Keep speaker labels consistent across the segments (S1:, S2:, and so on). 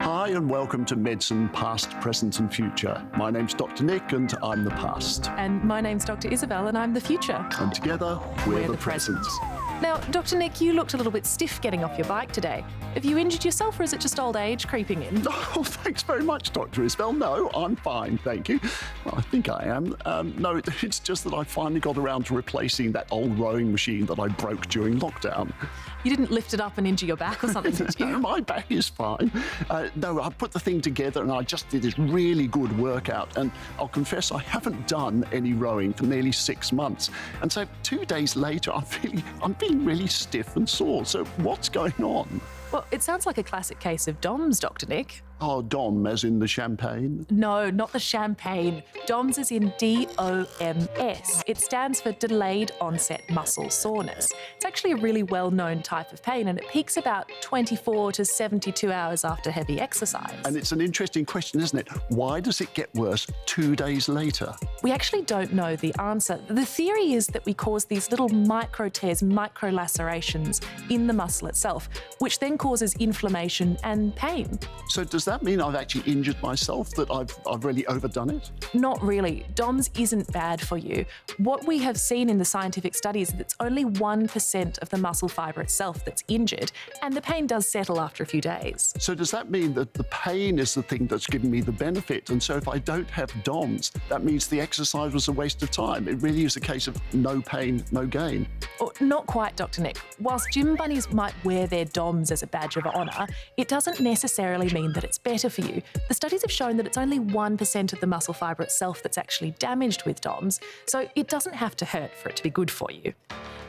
S1: Hi and welcome to Medicine Past, Present and Future. My name's Dr. Nick and I'm the past.
S2: And my name's Dr. Isabelle and I'm the future.
S1: And together, we're the present.
S2: Now, Dr. Nick, you looked a little bit stiff getting off your bike today. Have you injured yourself or is it just old age creeping in?
S1: Oh, thanks very much, Dr. Isabelle. No, I'm fine, thank you. Well, I think I am. No, it's just that I finally got around to replacing that old rowing machine that I broke during lockdown.
S2: You didn't lift it up and injure your back or something, did you?
S1: No, my back is fine. No, I put the thing together and I just did this really good workout. And I'll confess I haven't done any rowing for nearly 6 months. And so 2 days later, I'm feeling really stiff and sore. So what's going on?
S2: Well, it sounds like a classic case of DOMS, Dr. Nick.
S1: Oh, DOM as in the champagne?
S2: No, not the champagne. DOMS is in DOMS. It stands for Delayed Onset Muscle Soreness. It's actually a really well-known type of pain and it peaks about 24 to 72 hours after heavy exercise.
S1: And it's an interesting question, isn't it? Why does it get worse 2 days later?
S2: We actually don't know the answer. The theory is that we cause these little micro tears, micro lacerations in the muscle itself, which then causes inflammation and pain.
S1: So does that mean I've actually injured myself, that I've really overdone it?
S2: Not really. DOMS isn't bad for you. What we have seen in the scientific studies is that it's only 1% of the muscle fibre itself that's injured, and the pain does settle after a few days.
S1: So does that mean that the pain is the thing that's giving me the benefit? And so if I don't have DOMS, that means the exercise was a waste of time. It really is a case of no pain, no gain.
S2: Oh, not quite, Dr. Nick. Whilst gym bunnies might wear their DOMS as a badge of honour, it doesn't necessarily mean that it's better for you. The studies have shown that it's only 1% of the muscle fibre itself that's actually damaged with DOMS, so it doesn't have to hurt for it to be good for you.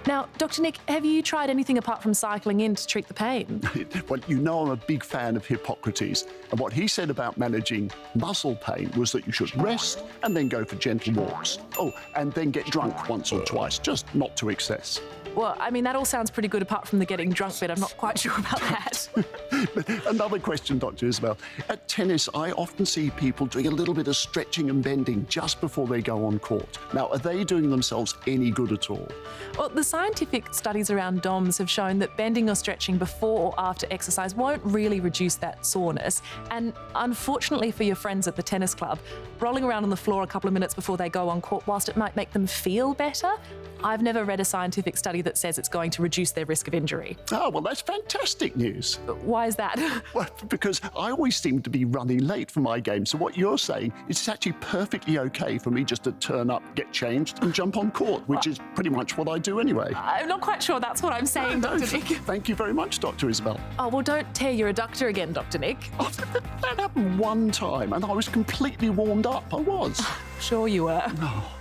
S2: Now, Dr. Nick, have you tried anything apart from cycling in to treat the pain?
S1: Well, you know I'm a big fan of Hippocrates, and what he said about managing muscle pain was that you should rest and then go for gentle walks. Oh, and then get drunk once or twice, just not to excess.
S2: Well, I mean, that all sounds pretty good apart from the getting drunk bit. I'm not quite sure about that.
S1: Another question, Dr. Isabelle. At tennis, I often see people doing a little bit of stretching and bending just before they go on court. Now, are they doing themselves any good at all?
S2: Well, the scientific studies around DOMS have shown that bending or stretching before or after exercise won't really reduce that soreness. And unfortunately for your friends at the tennis club, rolling around on the floor a couple of minutes before they go on court, whilst it might make them feel better, I've never read a scientific study that says it's going to reduce their risk of injury.
S1: Oh, well, that's fantastic news.
S2: Why is that?
S1: Well, because I always seem to be running late for my game. So what you're saying is it's actually perfectly okay for me just to turn up, get changed and jump on court, which is pretty much what I do anyway.
S2: I'm not quite sure that's what I'm saying, Dr. Nick.
S1: Thank you very much, Dr. Isabelle.
S2: Oh, well, don't tear your adductor again, Dr. Nick.
S1: Oh, that happened one time and I was completely warmed up. I was.
S2: Sure you were.
S1: Oh.